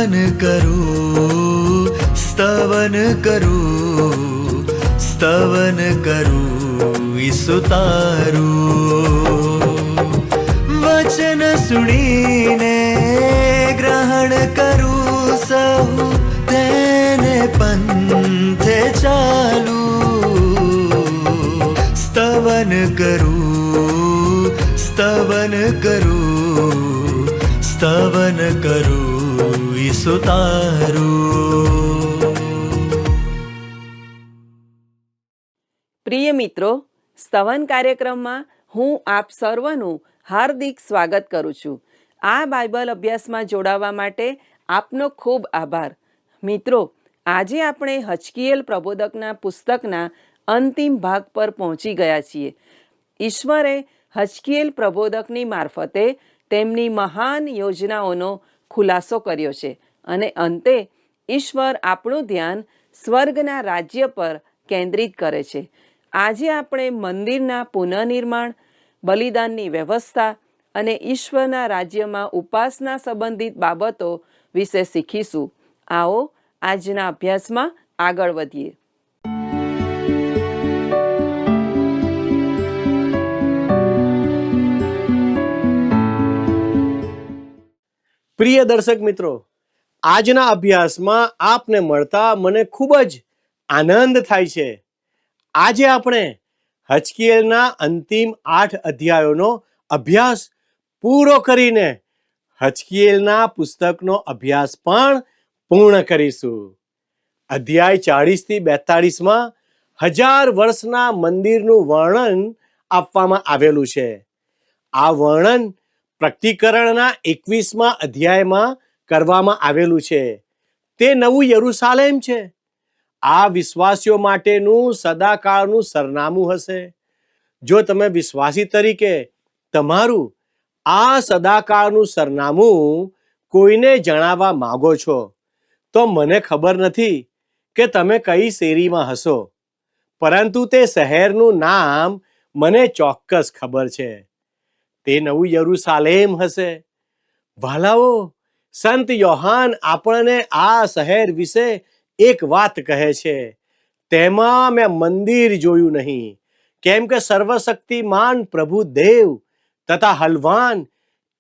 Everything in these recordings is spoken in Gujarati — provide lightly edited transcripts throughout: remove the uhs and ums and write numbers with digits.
स्तवन करूं, स्तवन करूं, स्तवन करूं ईसु तारूं। वचन सुनीने ग्रहण करूं सहु, तेने पंथे चालू। स्तवन करूं, स्तवन करूं, स्तवन करूं ईसु तारूं। પ્રિય મિત્રો, સ્તવન કાર્યક્રમમાં હું આપ સર્વનું હાર્દિક સ્વાગત કરું છું. આ બાઇબલ અભ્યાસમાં જોડાવા માટે આપનો ખૂબ આભાર. મિત્રો, આજે આપણે હજકીએલ પ્રબોધકના પુસ્તકના અંતિમ ભાગ પર પહોંચી ગયા છીએ. ઈશ્વરે હજકીએલ પ્રબોધકની મારફતે તેમની મહાન યોજનાઓનો ખુલાસો કર્યો છે અને અંતે ઈશ્વર આપણું ધ્યાન સ્વર્ગના રાજ્ય પર કેન્દ્રિત કરે છે. આજે આપણે મંદિરના પુનઃનિર્માણ, બલિદાનની વ્યવસ્થા અને ઈશ્વરના રાજ્યમાં ઉપાસના સંબંધિત બાબતો વિશે શીખીશું. આવો આજના અભ્યાસમાં આગળ વધીએ. પ્રિય દર્શક મિત્રો, આજના અભ્યાસમાં આપને મળતા મને ખૂબ જ આનંદ થાય છે. આજે આપણે હજકીએલના અંતિમ 8 અધ્યાયોનો અભ્યાસ પૂરો કરીને હજકીએલના પુસ્તકનો અભ્યાસ પણ પૂર્ણ કરીશું. અધ્યાય 40 થી 42માં 1000 વર્ષના મંદિરનું વર્ણન આપવામાં આવેલું છે. આ વર્ણન પ્રકટીકરણના 21મા અધ્યાયમાં કરવામાં આવેલું છે. તે નવું યરૂશાલેમ છે. આ વિશ્વાસીઓ માટેનું સદાકાળનું સરનામું હશે. જો તમે વિશ્વાસી તરીકે તમારું આ સદાકાળનું સરનામું કોઈને જણાવવા માંગો છો, તો મને ખબર નથી કે તમે કઈ શેરીમાં હશો, પરંતુ તે શહેરનું નામ મને ચોક્કસ ખબર છે. તે નવું યરૂશાલેમ હશે. ભાલાઓ, સંત યોહાન આપણને આ શહેર વિશે એક વાત કહે છે. તેમાં મેં મંદિર જોયું નહીં, કેમ કે સર્વશક્તિમાન પ્રભુ દેવ તથા હલવાન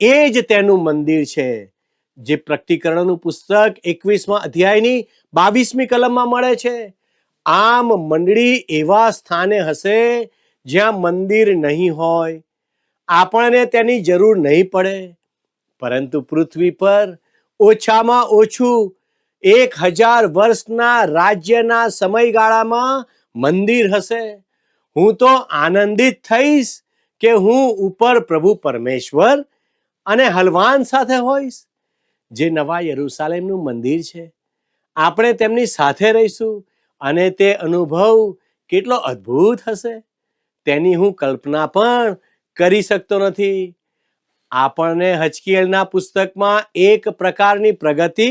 એ જ તેનું મંદિર છે, જે પ્રકટીકરણનું પુસ્તક 21મા અધ્યાયની 22મી કલમમાં મળે છે. આમ મંડળી એવા સ્થાને હશે જ્યાં મંદિર નહીં હોય. આપણને તેની જરૂર નહીં પડે, પરંતુ પૃથ્વી પર ઓછામાં ઓછું 1000 વર્ષના રાજ્યના સમયગાળામાં મંદિર હશે. હું તો આનંદિત થઈશ કે હું ઉપર પ્રભુ પરમેશ્વર અને હલવાન સાથે હોઈશ, જે નવા યરૂશાલેમનું મંદિર છે. આપણે તેમની સાથે રહીશું અને તે અનુભવ કેટલો અદ્ભુત હશે તેની હું કલ્પના પણ કરી શકતો નથી. આપણને હજકીએલના પુસ્તકમાં એક પ્રકારની પ્રગતિ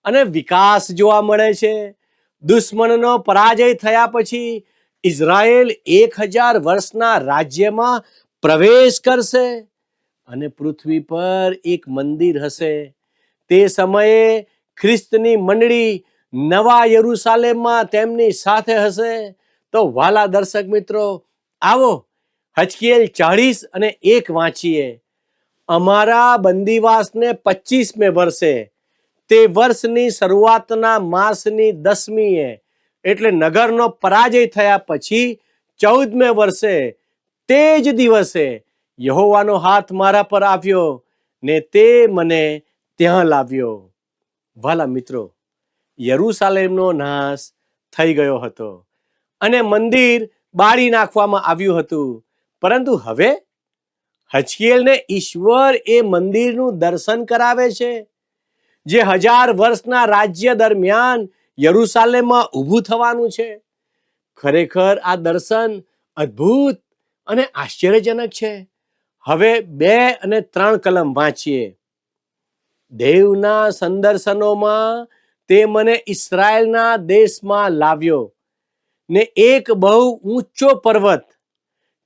અને વિકાસ જોવા મળે છે. દુશ્મનનો પરાજય થયા પછી ઇઝરાયેલ 1000 વર્ષના રાજ્યમાં પ્રવેશ કરશે અને પૃથ્વી પર એક મંદિર હશે. તે સમયે ખ્રિસ્તની મંડળી નવા યરૂશાલેમમાં તેમની સાથે હશે. તો વાલા દર્શક મિત્રો, આવો હજકીએલ 40 અને 1 વાંચીએ. અમારા બંદીવાસને 25મે વર્ષે, તે વર્ષની શરૂઆતના માસની 10મીએ, એટલે નગરનો પરાજય થયા પછી 14મે વર્ષે, તે જ દિવસે યહોવાનો હાથ મારા પર આવ્યો ને તે મને ત્યાં લાવ્યો. વાલા મિત્રો, યરૂશાલેમનો નાશ થઈ ગયો હતો અને મંદિર બાળી નાખવામાં આવ્યું હતું. પરંતુ હવે હજકીએલને ઈશ્વર એ મંદિરનું દર્શન કરાવે છે, જે 1000 વર્ષના રાજ્ય દરમિયાન યરૂશાલેમમાં ઊભું થવાનું છે. ખરેખર આ દર્શન અદ્ભુત અને આશ્ચર્યજનક છે. હવે 2 અને 3 કલમ વાંચીએ. દેવના સંદર્શનોમાં તે મને ઇસ્રાયેલના દેશમાં લાવ્યો ને એક બહુ ઊંચો પર્વત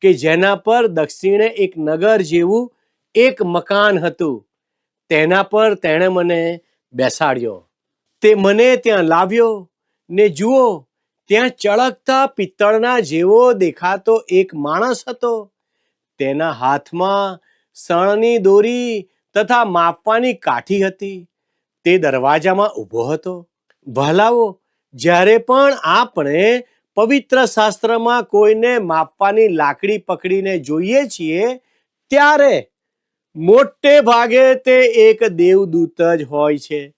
કે જેના પર દક્ષિણે એક નગર જેવું એક મકાન હતું, તેના પર તેણે મને બેસાડ્યો. તે મને ત્યાં લાવ્યો ને જુઓ, ત્યાં ચળકતા પિત્તળના જેવો દેખાતો એક માણસ હતો. તેના હાથમાં શણની દોરી તથા માપવાની કાઠી હતી. તે દરવાજામાં ઊભો હતો. ભલાઓ, જ્યારે પણ આપણે પવિત્ર શાસ્ત્રમાં કોઈને માપવાની લાકડી પકડીને જોઈએ છીએ, ત્યારે મોટે ભાગે તે એક દેવદૂત જ હોય છે.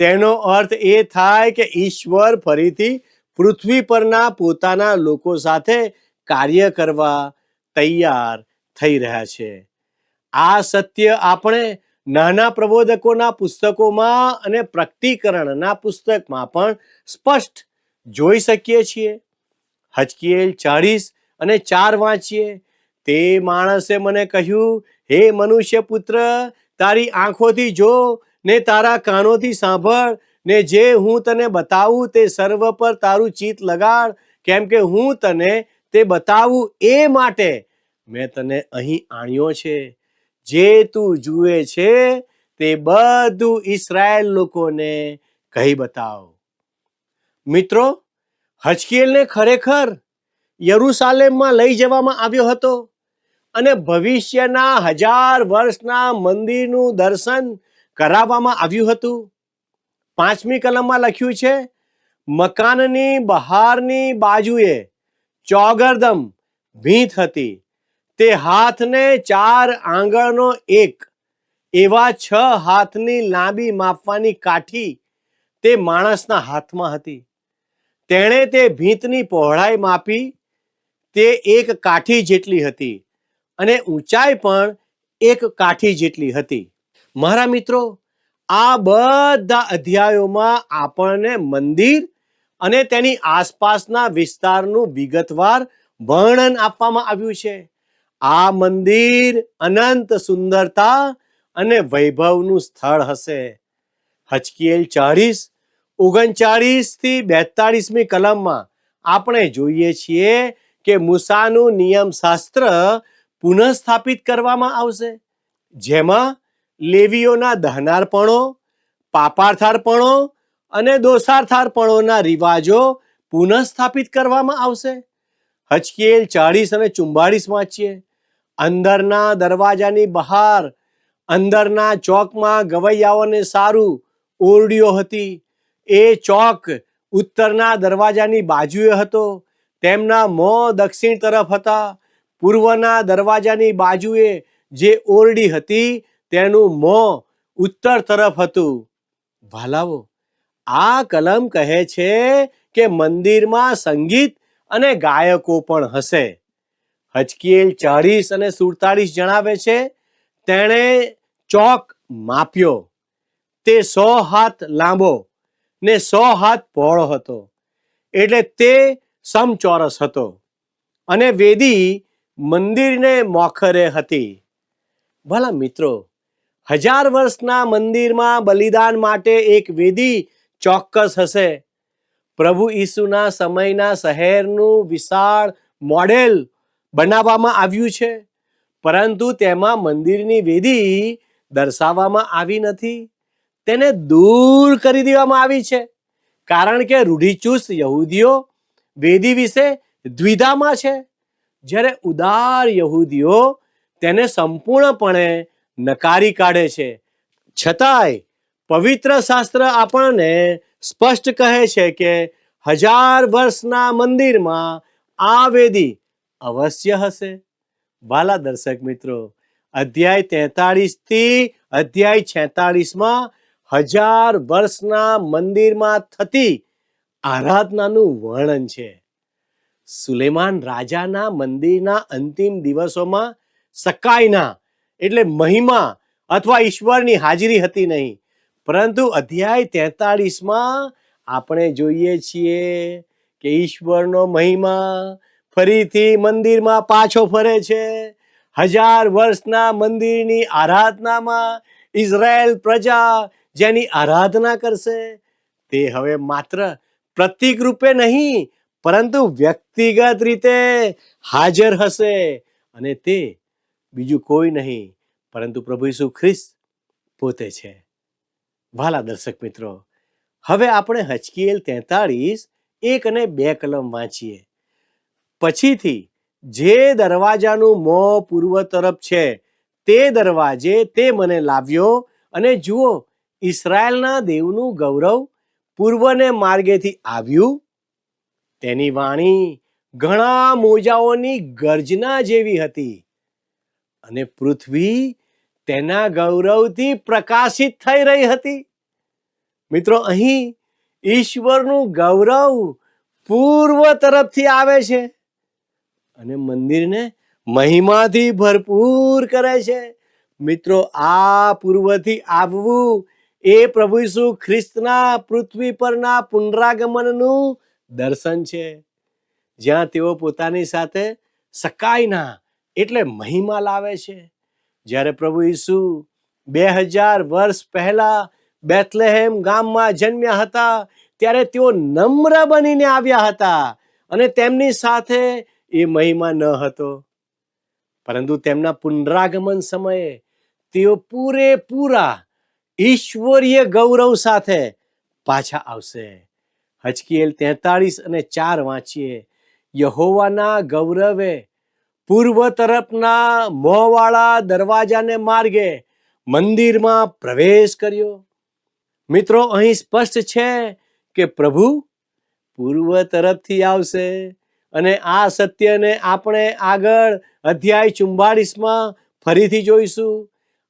તેનો અર્થ એ થાય કે ઈશ્વર ફરીથી પૃથ્વી પરના પોતાના લોકો સાથે કાર્ય કરવા તૈયાર થઈ રહ્યા છે. આ સત્ય આપણે નાના પ્રબોધકોના પુસ્તકોમાં અને પ્રકટીકરણના પુસ્તકમાં પણ સ્પષ્ટ જોઈ શકીએ છીએ. હજકીએલ 40:4 વાંચીએ. તે માણસે મને કહ્યું, હે મનુષ્ય પુત્ર, તારી આંખોથી જો ને તારા કાનોથી સાંભળ, ને જે હું તને બતાવું તે સર્વ પર તારું ચિત્ત લગાડ, કેમ કે હું તને તે બતાવું એ માટે મેં તને અહીં આણ્યો છે. જે તું જુએ છે તે બધું ઈસરાયેલ લોકોને કહી બતાવ. મિત્રો, હજકીએલને ખરેખર યરૂશાલેમમાં લઈ જવામાં આવ્યો હતો અને ભવિષ્યના 1000 વર્ષના મંદિરનું દર્શન કરાવવામાં આવ્યું હતું. 5મી કલમમાં લખ્યું છે, મકાનની બહારની બાજુએ ચોગરદમ ભીંત હતી. તે હાથને 4 આંગળનો એક એવા 6 હાથની લાંબી માપવાની કાઠી તે માણસના હાથમાં હતી. તેણે તે ભીંતની પહોળાઈ માપી. તે એક કાઠી જેટલી હતી અને ઊંચાઈ પણ એક કાઠી જેટલી હતી. મારા મિત્રો, આ બધા અધ્યાયોમાં આપણને મંદિર અને તેની આસપાસના વિસ્તારનું વિગતવાર વર્ણન આપવામાં આવ્યું છે. આ મંદિર અનંત સુંદરતા અને વૈભવનું સ્થળ હશે. હજકીએલ 40:39-42મી કલમમાં આપણે જોઈએ છીએ કે મૂસાનું નિયમશાસ્ત્ર પુનઃસ્થાપિત કરવામાં આવશે, જેમાં લેવીઓના દહનાર્પણો, પાપાર્થાર્પણો અને દોષાર્થાર્પણોના રિવાજો પુનઃસ્થાપિત કરવામાં આવશે. હજકીએલ 40:44 વાંચીએ. અંદરના દરવાજાની બહાર અંદરના ચોકમાં ગવૈયાઓને સારું ઓરડીઓ હતી. એ ચોક ઉત્તરના દરવાજાની બાજુએ હતો. તેમના મોં દક્ષિણ તરફ હતા. પૂર્વના દરવાજાની બાજુએ જે ઓરડી હતી તેનું મોં ઉત્તર તરફ હતું. ભાલાઓ, આ કલમ કહે છે કે મંદિરમાં સંગીત અને ગાયકો પણ હશે. હજકીએલ 40:47 જણાવે છે, તેણે ચોક માપ્યો. તે 100 હાથ લાંબો ને 100 હાથ પહોળો હતો, એટલે તે સમચોરસ હતો, અને વેદી મંદિરને મોખરે હતી. ભલા મિત્રો, 1000 વર્ષના મંદિરમાં બલિદાન માટે એક વેદી ચોક્કસ હશે. પ્રભુ ઈસુના સમયના શહેરનું વિશાળ મોડેલ બનાવવામાં આવ્યું છે, પરંતુ તેમાં મંદિરની વેદી દર્શાવવામાં આવી નથી. તેને દૂર કરી દેવામાં આવી છે, કારણ કે રૂઢિચુસ્ત યહૂદીઓ વેદી વિશે દ્વિધામાં છે, જ્યારે ઉદાર યહૂદીઓ તેને સંપૂર્ણપણે નકારી કાઢે છે. છતાંય પવિત્ર શાસ્ત્ર આપણને સ્પષ્ટ કહે છે કે 1000 વર્ષના મંદિરમાં આ વેદી અવશ્ય હશે. વાલા દર્શક મિત્રો, અધ્યાય 43 થી અધ્યાય 46માં 1000 વર્ષના મંદિરમાં થતી આરાધનાનું વર્ણન છે. સુલેમાન રાજાના મંદિરના અંતિમ દિવસોમાં સકાઈના એટલે મહિમા અથવા ઈશ્વરની હાજરી હતી નહીં, પરંતુ અધ્યાય 43માં આપણે જોઈએ છીએ કે ઈશ્વરનો મહિમા ફરીથી મંદિરમાં પાછો ફરે છે. 1000 વર્ષના મંદિરની આરાધનામાં ઇઝરાયેલ પ્રજા જેની આરાધના કરશે તે હવે માત્ર પ્રતીક રૂપે નહીં, પરંતુ વ્યક્તિગત રીતે હાજર હશે, અને તે બીજું કોઈ નહીં પરંતુ પ્રભુ ઈસુ ખ્રિસ્ત પોતે છે. વાલા દર્શક મિત્રો, હવે આપણે હજકીએલ 43:1 અને 2 કલમ વાંચીએ. પછીથી જે દરવાજાનું મોં પૂર્વ તરફ છે તે દરવાજે તે મને લાવ્યો, અને જુઓ, ઈસરાયેલના દેવનું ગૌરવ પૂર્વને માર્ગેથી આવ્યું. તેની વાણી ઘણા મોજાઓની ગર્જના જેવી હતી, અને પૃથ્વી તેના ગૌરવથી પ્રકાશિત થઈ રહી હતી. મિત્રો, અહીં ઈશ્વરનું ગૌરવ પૂર્વ તરફથી આવે છે અને મંદિરને મહિમાથી ભરપૂર કરે છે. મિત્રો, આ પૂર્વથી આવવું એ પ્રભુ ઈસુ ખ્રિસ્તના પૃથ્વી પરના પુનરાગમનનું દર્શન છે, જ્યાં તેઓ પોતાની સાથે સકાઈના એટલે મહિમા લાવે છે. જ્યારે પ્રભુ ઈસુ 2000 વર્ષ પહેલા બેથલેહેમ ગામમાં જન્મ્યા હતા, ત્યારે તેઓ નમ્ર બનીને આવ્યા હતા, અને તેમની સાથે એ મહિમા ન હતો. પરંતુ તેમના પુનરાગમન સમયે તેઓ પૂરેપૂરા ઈશ્વરીય ગૌરવ સાથે પાછા આવશે. હજકીએલ 43:4 વાંચીએ. યહોવાના ગૌરવે પૂર્વ તરફના મોંવાળા દરવાજાને માર્ગે મંદિરમાં પ્રવેશ કર્યો. મિત્રો, અહીં સ્પષ્ટ છે કે પ્રભુ પૂર્વ તરફથી આવશે, અને આ સત્યને આપણે આગળ અધ્યાય 44માં ફરીથી જોઈશું.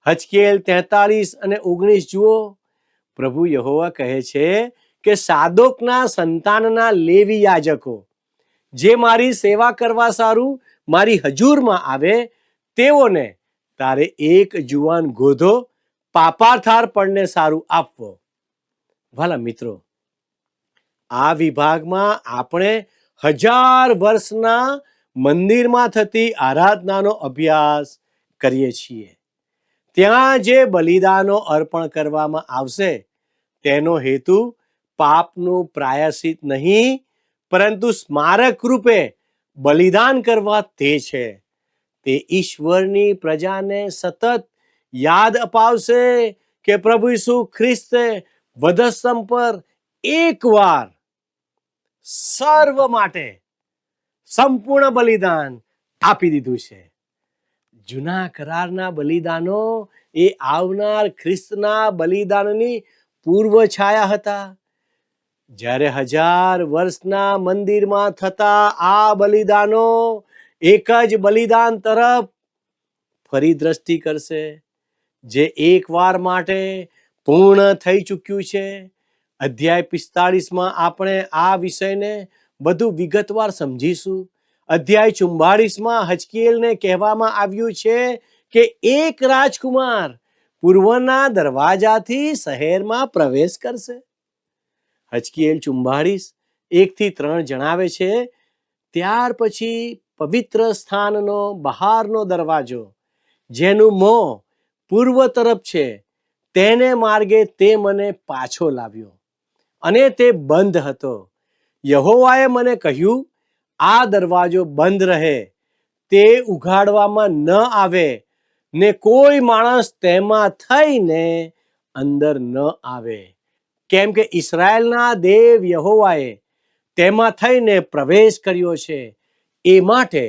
હજકીએલ 43:19 જુઓ. પ્રભુ યહોવા કહે છે કે સાદોકના સંતાનના લેવી યાજકો જે મારી સેવા કરવા સારું મારી હજૂરમાં આવે, તેઓને તારે એક જુવાન ગોધો પાપાથારપણને સારું આપવો. વાલા મિત્રો, આ વિભાગમાં આપણે 1000 વર્ષના મંદિરમાં થતી આરાધનાનો અભ્યાસ કરીએ છીએ. ત્યાં જે બલિદાનો અર્પણ કરવામાં આવશે તેનો હેતુ પાપનું પ્રાયશ્ચિત નહીં, પરંતુ સ્મારક રૂપે બલિદાન કરવા તે છે. તે ઈશ્વરની પ્રજાને સતત યાદ અપાવશે કે પ્રભુ ઈસુ ખ્રિસ્તે વધસ્તંભ પર એકવાર સર્વ માટે સંપૂર્ણ બલિદાન આપી દીધું છે. જૂના કરારના બલિદાનો એ આવનાર ખ્રિસ્તના બલિદાનની પૂર્વ છાયા હતા. જ્યારે 1000 વર્ષના મંદિરમાં થતા આ બલિદાનો એક જ બલિદાન તરફ ફરી દ્રષ્ટિ કરશે, જે એકવાર માટે પૂર્ણ થઈ ચૂક્યું છે. અધ્યાય 45માં આપણે આ વિષયને વધુ વિગતવાર સમજીશું. અધ્યાય 44માં હજકીએલને કહેવામાં આવ્યું છે કે એક રાજકુમાર પૂર્વના દરવાજાથી શહેરમાં પ્રવેશ કરશે. હજકીએલ 44:1-3 જણાવે છે, ત્યાર પછી પવિત્ર સ્થાનનો બહારનો દરવાજો, જેનું મોં પૂર્વ તરફ છે, તેને માર્ગે તે મને પાછો લાવ્યો, અને તે બંધ હતો. યહોવાએ મને કહ્યું, આ દરવાજો બંધ રહે, તે ઉઘાડવામાં ન આવે, ને કોઈ માણસ તેમાં થઈને અંદર ન આવે, કેમ કે ઈસરાયેલના દેવ યહોવાએ તેમાં થઈને પ્રવેશ કર્યો છે, એ માટે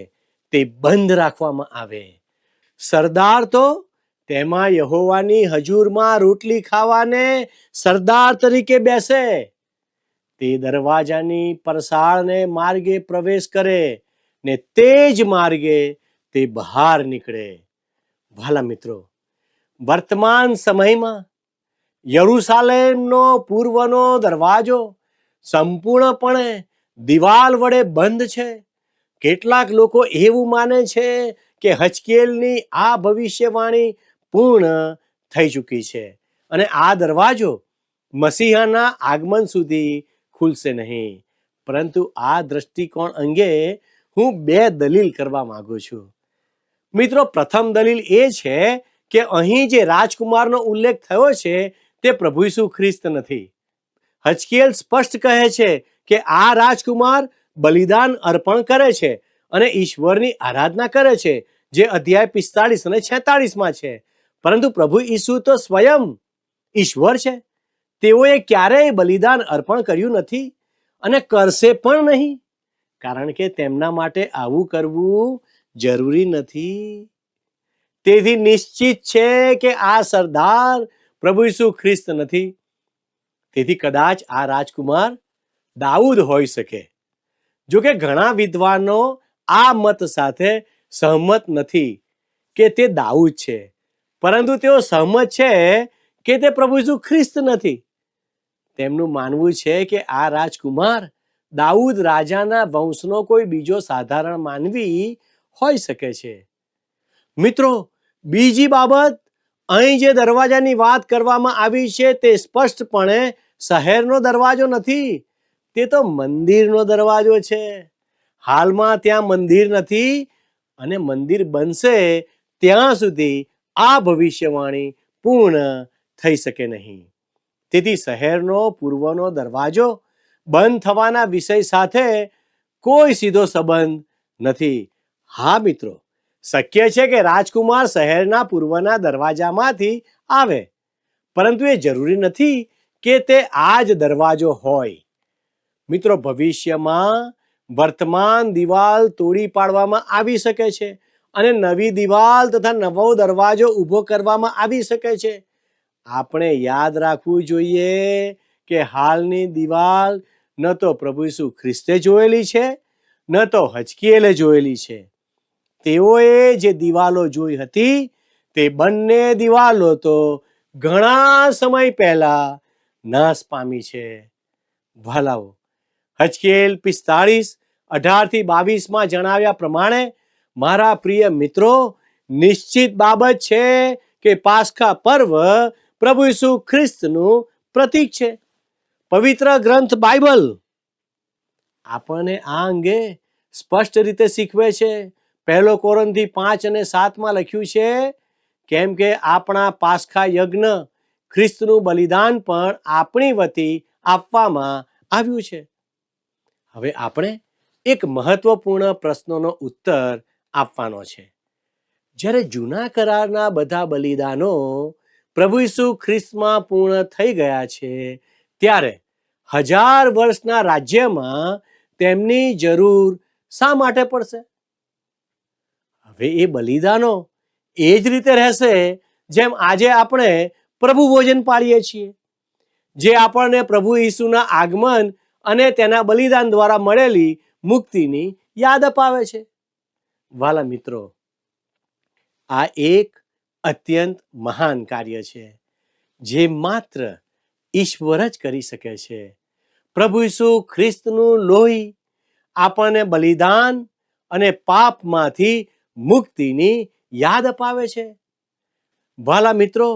તે બંધ રાખવામાં આવે. સરદાર તો તેમાં યહોવાની હજૂરમાં રોટલી ખાવાને સરદાર તરીકે બેસે. તે દરવાજાની પરસાળને માર્ગે પ્રવેશ કરે, ને તે જ માર્ગે તે બહાર નીકળે. ભાલા મિત્રો, વર્તમાન સમયમાં યરૂશાલેમનો પૂર્વનો દરવાજો સંપૂર્ણપણે દિવાલ વડે બંધ છે. કેટલાક લોકો એવું માને છે કે હજકીએલની આ ભવિષ્યવાણી પૂર્ણ થઈ ચૂકી છે, અને આ દરવાજો મસીહાના આગમન સુધી ખુલશે નહીં. પરંતુ આ દ્રષ્ટિકોણ અંગે હું 2 દલીલ કરવા માંગુ છું. મિત્રો, પ્રથમ દલીલ એ છે કે અહીં જે રાજકુમારનો ઉલ્લેખ થયો છે તે પ્રભુ ઈસુ ખ્રિસ્ત નથી. હજકીએલ સ્પષ્ટ કહે છે કે આ રાજકુમાર બલિદાન અર્પણ કરે છે અને ઈશ્વરની આરાધના કરે છે, જે અધ્યાય 45 અને 46માં છે. પરંતુ પ્રભુ ઈસુ તો સ્વયં ઈશ્વર છે. તેઓએ ક્યારેય બલિદાન અર્પણ કર્યું નથી અને કરશે પણ નહીં, કારણ કે તેમના માટે આવું કરવું જરૂરી નથી. તેથી નિશ્ચિત છે કે આ સરદાર પ્રભુ ઈસુ ખ્રિસ્ત નથી. તેથી કદાચ આ રાજકુમાર દાઉદ હોઈ શકે. જો કે ઘણા વિદ્વાનો આ મત સાથે સહમત નથી કે તે દાઉદ છે, પરંતુ તેઓ સહમત છે કે તે પ્રભુ ઈસુ ખ્રિસ્ત નથી. તેમનું માનવું છે કે આ રાજકુમાર દાઉદ રાજાના વંશનો કોઈ બીજો સાધારણ માનવી હોઈ શકે છે. મિત્રો, બીજી બાબત, અહીં જે દરવાજાની વાત કરવામાં આવી છે તે સ્પષ્ટપણે શહેરનો દરવાજો નથી, તે તો મંદિરનો દરવાજો છે. હાલમાં ત્યાં મંદિર નથી અને મંદિર બનશે ત્યાં સુધી આ ભવિષ્યવાણી પૂર્ણ થઈ શકે નહીં. તેથી શહેરનો પૂર્વનો દરવાજો બંધ થવાના વિષય સાથે કોઈ સીધો સંબંધ નથી. હા મિત્રો, શક્ય છે કે રાજકુમાર શહેરના પૂર્વના દરવાજામાંથી આવે, પરંતુ એ જરૂરી નથી કે તે આ જ દરવાજો હોય. મિત્રો, ભવિષ્યમાં વર્તમાન દિવાલ તોડી પાડવામાં આવી શકે છે અને નવી દિવાલ તથા નવો દરવાજો ઊભો કરવામાં આવી શકે છે. આપણે યાદ રાખવું જોઈએ કે હાલની દિવાલ ન તો પ્રભુ ઈસુ ખ્રિસ્તે જોયેલી છે, ન તો હજકીએલે જોયેલી છે. તેઓએ જે દિવાલો જોઈ હતી તે બંને દિવાલો તો ઘણા સમય પહેલા નાશ પામી છે. ભલાઓ, હજકીએલ 45:18-22 જણાવ્યા પ્રમાણે, મારા પ્રિય મિત્રો, નિશ્ચિત બાબત છે કે પાસ્કા પર્વ પ્રભુ ઈસુ ખ્રિસ્તનું પ્રતીક છે. પવિત્ર ગ્રંથ બાઇબલ આપણને આ અંગે સ્પષ્ટ રીતે શીખવે છે. 1 કોરિન્થી 5:7 લખ્યું છે, કેમ કે આપણા પાસ્કા યજ્ઞ ખ્રિસ્તનું બલિદાન પણ આપણી વતી આપવામાં આવ્યું છે. હવે આપણે એક મહત્વપૂર્ણ પ્રશ્નનો ઉત્તર આપવાનો છે. જ્યારે જૂના કરારના બધા બલિદાનો પ્રભુ ઈસુ ખ્રિસ્તમાં પૂર્ણ થઈ ગયા છે, ત્યારે 1000 વર્ષના રાજ્યમાં તેમની જરૂર શા માટે પડશે? હવે એ બલિદાનો એ જ રીતે રહેશે જેમ આજે આપણે પ્રભુ ભોજન પાળીએ છીએ, જે આપણને પ્રભુ ઈસુના આગમન અને તેના બલિદાન દ્વારા મળેલી મુક્તિની યાદ અપાવે છે. વાલા મિત્રો, આ એક અત્યંત મહાન કાર્ય છે જે માત્ર ઈશ્વર જ કરી શકે છે. પ્રભુ ઈસુ ખ્રિસ્તનું લોહી આપણને બલિદાન અને પાપમાંથી મુક્તિની યાદ અપાવે છે. વાલા મિત્રો,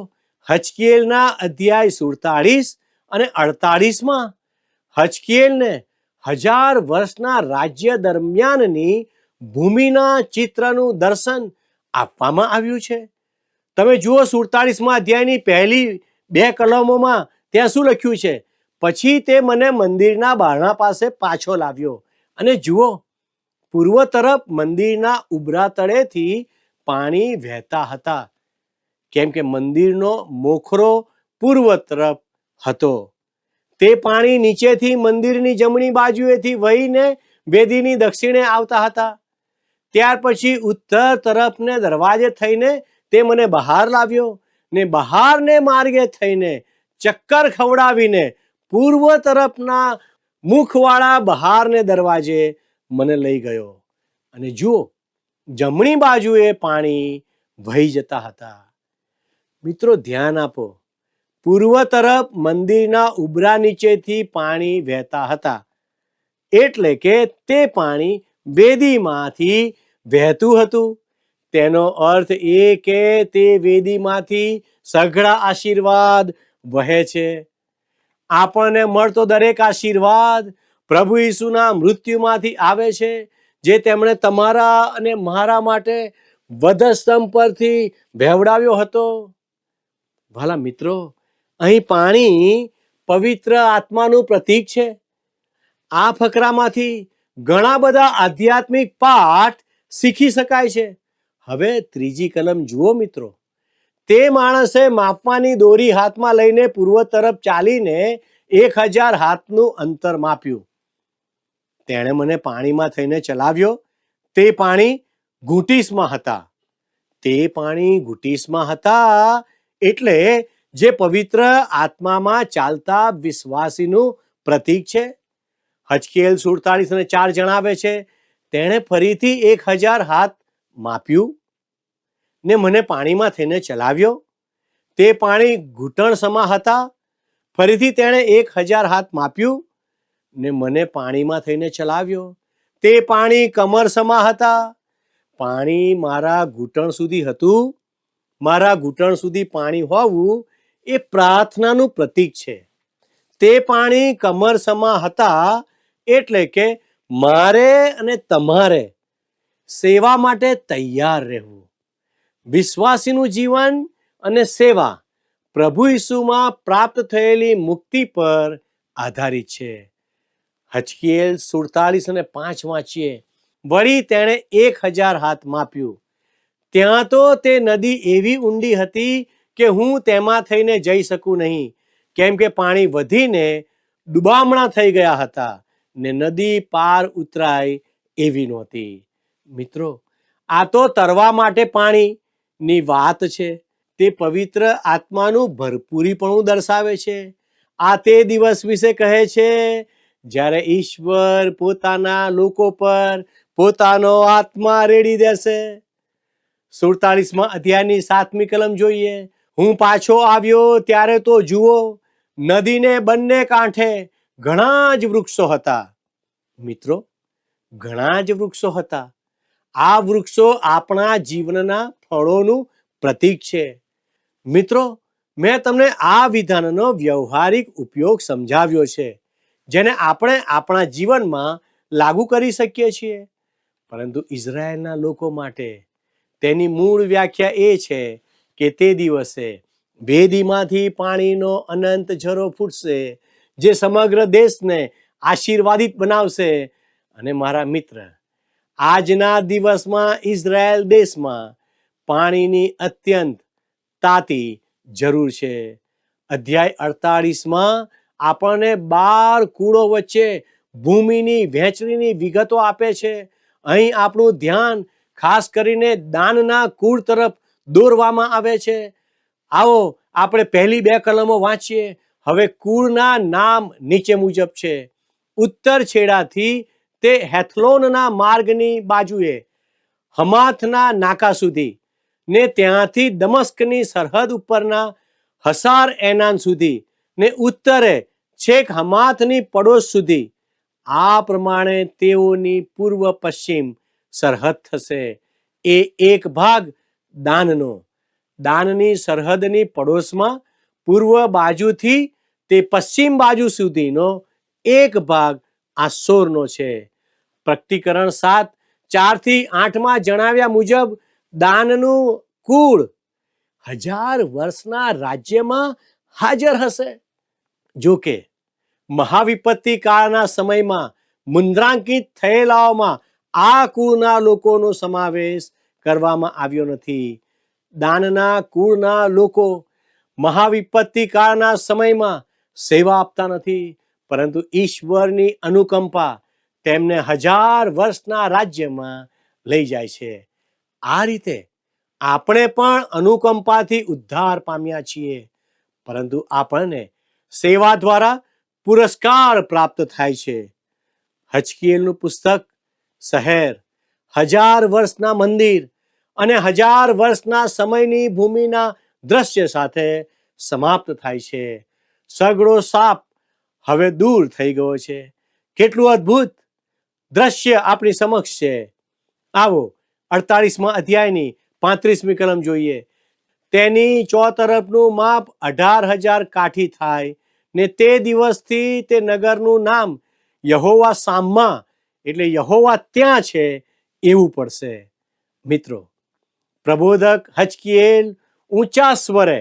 હજકીએલના અધ્યાય 47 અને 48 હજકીએલને 1000 વર્ષના રાજ્ય દરમિયાનની ભૂમિના ચિત્રનું દર્શન આપવામાં આવ્યું છે. તમે જુઓ, 47મા અધ્યાયની પહેલી 2 કલમોમાં ત્યાં શું લખ્યું છે? પછી તે મને મંદિરના બારણા પાસે પાછો લાવ્યો અને જુઓ, પૂર્વ તરફ મંદિરના ઉભરા તળેથી પાણી વહેતા હતા, કેમ કે મંદિરનો મોખરો પૂર્વ તરફ હતો. તે પાણી નીચેથી મંદિરની જમણી બાજુએથી વહીને વેદીની દક્ષિણે આવતા હતા. ત્યાર પછી ઉત્તર તરફને દરવાજે થઈને તે મને બહાર લાવ્યો ને બહારને માર્ગે થઈને ચક્કર ખવડાવીને પૂર્વ તરફના મુખવાળા બહારને દરવાજે મને લઈ ગયો. અને જુઓ, જમણી બાજુએ પાણી વહી જતા હતા. મિત્રો, ધ્યાન આપો, પૂર્વ તરફ મંદિરના ઉભરા નીચેથી પાણી વહેતા હતા, એટલે કે તે પાણી વેદીમાંથી વહેતું હતું. તેનો અર્થ એ કે તે વેદીમાંથી સઘળા આશીર્વાદ વહે છે. આપણને મળતો દરેક આશીર્વાદ પ્રભુ ઈસુના મૃત્યુમાંથી આવે છે, જે તેમણે તમારા અને મારા માટે વધસ્તંભ પરથી વહેવડાવ્યો હતો. ભલા મિત્રો, અહીં પાણી પવિત્ર આત્માનું પ્રતીક છે. આ ફકરામાંથી ઘણા બધા આધ્યાત્મિક પાઠ શીખી શકાય છે. હવે ત્રીજી કલમ જુઓ મિત્રો. તે માણસે માપવાની દોરી હાથમાં લઈને પૂર્વ તરફ ચાલીને 1000 હાથનું અંતર માપ્યું. તેણે મને પાણીમાં થઈને ચલાવ્યો. તે પાણી ઘૂંટીસમાં હતા. તે પાણી ઘૂંટીસમાં હતા એટલે જે પવિત્ર આત્મામાં ચાલતા વિશ્વાસીનું પ્રતીક છે. હજકીએલ 47:4 જણાવે છે, તેણે ફરીથી 1000 હાથ માપ્યું ને મને પાણીમાં થઈને ચલાવ્યો. તે પાણી ઘૂંટણ સમા હતા. ફરીથી તેણે 1000 હાથ માપ્યું ને મને પાણીમાં થઈને ચલાવ્યો. તે પાણી કમર સમા હતા. પાણી મારા ઘૂંટણ સુધી હતું. મારા ઘૂંટણ સુધી પાણી હોવું એ પ્રાર્થનાનું પ્રતીક છે. તે પાણી કમર સમા હતા એટલે કે મારે અને તમારે સેવા માટે તૈયાર રહેવું. વિશ્વાસીનું જીવન અને સેવા પ્રભુ ઈસુમાં પ્રાપ્ત થયેલી મુક્તિ પર આધારિત છે. હજકીએલ 47:5 વાંચીએ, વળી તેણે 1000 હાથ માપ્યું. ત્યાં તો તે નદી એવી ઊંડી હતી કે હું તેમાં થઈને જઈ શકું નહીં, કેમ કે પાણી વધીને ડુબામણા થઈ ગયા હતા ને નદી પાર ઉતરાય એવી નહોતી. મિત્રો, આ તો તરવા માટે પાણીની વાત છે. તે પવિત્ર આત્માનું ભરપૂરીપણું દર્શાવે છે. આ તે દિવસ વિશે કહે છે જ્યારે ઈશ્વર પોતાના લોકો પર પોતાનો આત્મા રેડી દેશે. 47મા અધ્યાયની 7મી કલમ જોઈએ. હું પાછો આવ્યો ત્યારે તો જુઓ, નદીને બંને કાંઠે ઘણા જ વૃક્ષો હતા. મિત્રો, ઘણા જ વૃક્ષો હતા. આ વૃક્ષો આપણા જીવનના ફળોનું પ્રતીક છે. મિત્રો, મેં તમને આ વિધાનનો વ્યવહારિક ઉપયોગ સમજાવ્યો છે, જેને આપણે આપણા જીવનમાં લાગુ કરી શકીએ છીએ. પરંતુ ઇઝરાયેલના લોકો માટે તેની મૂળ વ્યાખ્યા એ છે કે તે દિવસે વેદીમાંથી પાણીનો અનંત ઝરો ફૂટશે, જે સમગ્ર દેશને આશીર્વાદિત બનાવશે. અને મારા મિત્ર, આજના દિવસમાં ઇઝરાયેલ દેશમાં પાણીની અત્યંત તાતી જરૂર છે. અધ્યાય 48માં આપણને 12 કુળો વચ્ચે ભૂમિની વહેંચણીની વિગતો આપે છે. અહીં આપણું ધ્યાન ખાસ કરીને દાનના કુળ તરફ દોરવામાં આવે છે. આવો આપણે પહેલી 2 કલમો વાંચીએ. હવે કુળના નામ નીચે મુજબ છે. ઉત્તર છેડાથી તે હેથલોનના માર્ગની બાજુએ હમાથના નાકા સુધી ને ત્યાંથી દમસ્કની સરહદ ઉપરના હસાર એનાન સુધી ને ઉત્તરે છેક હમાથની પડોશ સુધી. આ પ્રમાણે તેઓની પૂર્વ પશ્ચિમ સરહદ થશે. એ એક ભાગ દાનનો, દાનની સરહદની પડોશમાં પૂર્વ બાજુથી તે પશ્ચિમ બાજુ સુધીનો એક ભાગ આસોરનો છે. પ્રકટીકરણ 7:4-8માં જણાવ્યા મુજબ દાનનું કુળ 1000 વર્ષના રાજ્યમાં હાજર હશે. જો કે મહાવિપત્તિ કાળના સમયમાં મુદ્રાંકિત થયેલાઓમાં આ કુળના લોકોનો સમાવેશ કરવામાં આવ્યો નથી. દાનના કુળના લોકો મહાવિપત્તિ કાળના સમયમાં સેવા આપતા નથી, પરંતુ ઈશ્વરની અનુકંપા તેમને 1000 વર્ષના રાજ્યમાં લઈ જાય છે. આ રીતે આપણે પણ અનુકંપાથી ઉદ્ધાર પામ્યા છીએ, પરંતુ આપણને સેવા દ્વારા પુરસ્કાર પ્રાપ્ત થાય છે. હજકીએલનું પુસ્તક શહેર 1000 વર્ષના મંદિર અને 1000 વર્ષના સમયની ભૂમિના દ્રશ્ય સાથે સમાપ્ત થાય છે. સગડો સાપ હવે દૂર થઈ ગયો છે. કેટલું અદ્ભુત દ્રશ્ય આપણી સમક્ષ છે. આવો 48મા અધ્યાયની 35મી કલમ જોઈએ. તેની ચોતરફનું માપ 18000 કાઠી થાય ને તે દિવસથી તે નગરનું નામ યહોવા સામમાં એટલે યહોવા ત્યાં છે એવું પડશે. મિત્રો, પ્રબોધક હજકીએલ ઊંચા સ્વરે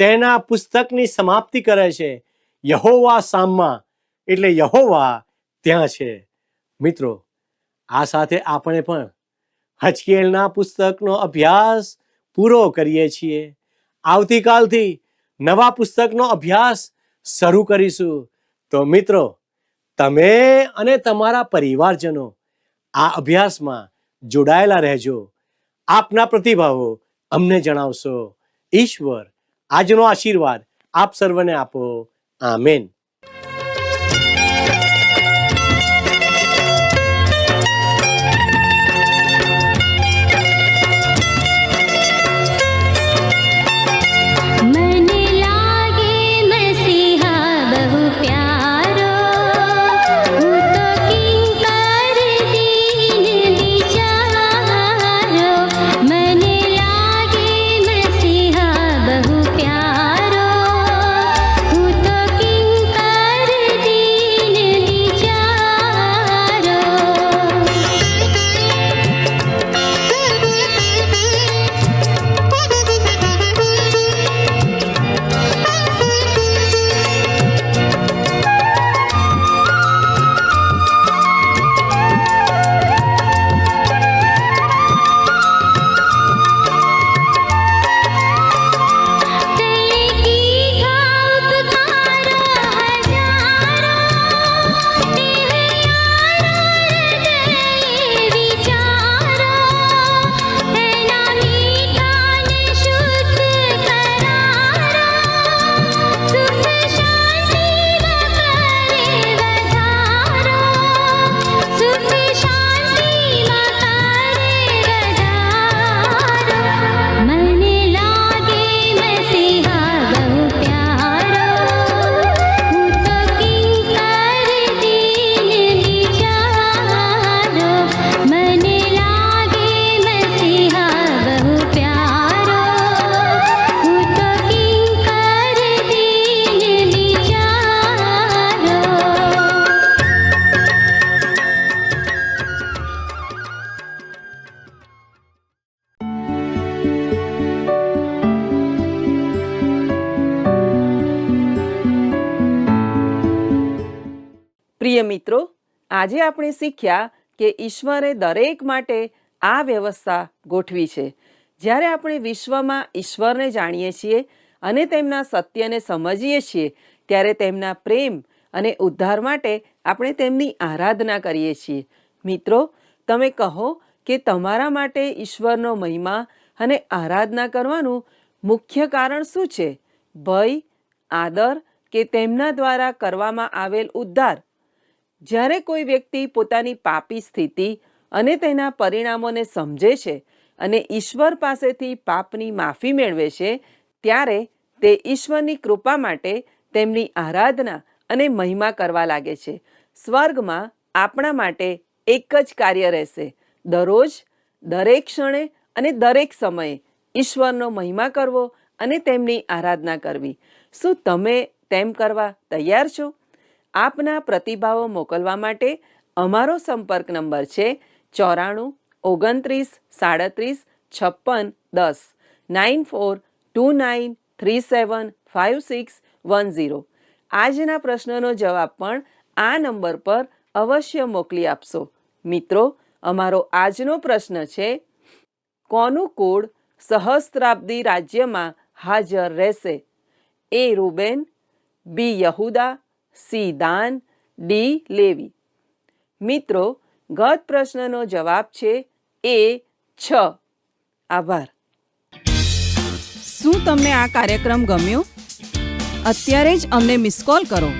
તેના પુસ્તકની સમાપ્તિ કરે છે. યહોવા સામમાં એટલે યહોવા ત્યાં છે. મિત્રો, આ સાથે આપણે પણ હજકીએલના પુસ્તકનો અભ્યાસ પૂરો કરીએ છીએ. આવતીકાલથી નવા પુસ્તકનો અભ્યાસ શરૂ કરીશું. તો મિત્રો, તમે અને તમારા પરિવારજનો આ અભ્યાસમાં જોડાયેલા રહેજો. આપના પ્રતિભાવો અમને જણાવશો. ઈશ્વર આજનો આશીર્વાદ આપ સર્વને આપો. આમેન. मन लागे मसीहा बहु प्यारो, हूँ तो किंकर दीन बिचारो. मन लागे मसीहा बहु प्यारो, हूँ तो किंकर दीन बिचारो. પ્રિય મિત્રો, આજે આપણે શીખ્યા કે ઈશ્વરે દરેક માટે આ વ્યવસ્થા ગોઠવી છે. જ્યારે આપણે વિશ્વમાં ઈશ્વરને જાણીએ છીએ અને તેમના સત્યને સમજીએ છીએ, ત્યારે તેમના પ્રેમ અને ઉદ્ધાર માટે આપણે તેમની આરાધના કરીએ છીએ. મિત્રો, તમે કહો કે તમારા માટે ઈશ્વરનો મહિમા અને આરાધના કરવાનું મુખ્ય કારણ શું છે? ભય, આદર કે તેમના દ્વારા કરવામાં આવેલ ઉદ્ધાર? જ્યારે કોઈ વ્યક્તિ પોતાની પાપી સ્થિતિ અને તેના પરિણામોને સમજે છે અને ઈશ્વર પાસેથી પાપની માફી મેળવે છે, ત્યારે તે ઈશ્વરની કૃપા માટે તેમની આરાધના અને મહિમા કરવા લાગે છે. સ્વર્ગમાં આપણા માટે એક જ કાર્ય રહેશે: દરરોજ, દરેક ક્ષણે અને દરેક સમયે ઈશ્વરનો મહિમા કરવો અને તેમની આરાધના કરવી. શું તમે તેમ કરવા તૈયાર છો? આપના પ્રતિભાવો મોકલવા માટે અમારો સંપર્ક નંબર છે 94 29 37 56 10 9429375610. આજના પ્રશ્નનો જવાબ પણ આ નંબર પર અવશ્ય મોકલી આપશો. મિત્રો, અમારો આજનો પ્રશ્ન છે: કોનું કુળ સહસ્ત્રાબ્દી રાજ્યમાં હાજર રહેશે? એ રૂબેન, બી યહૂદા, સી દાન, ડી લેવી. મિત્રો, ગત પ્રશ્નનો જવાબ છે એ 6. આભાર. શું તમને આ કાર્યક્રમ ગમ્યો? અત્યારે જ અમને મિસ કોલ કરો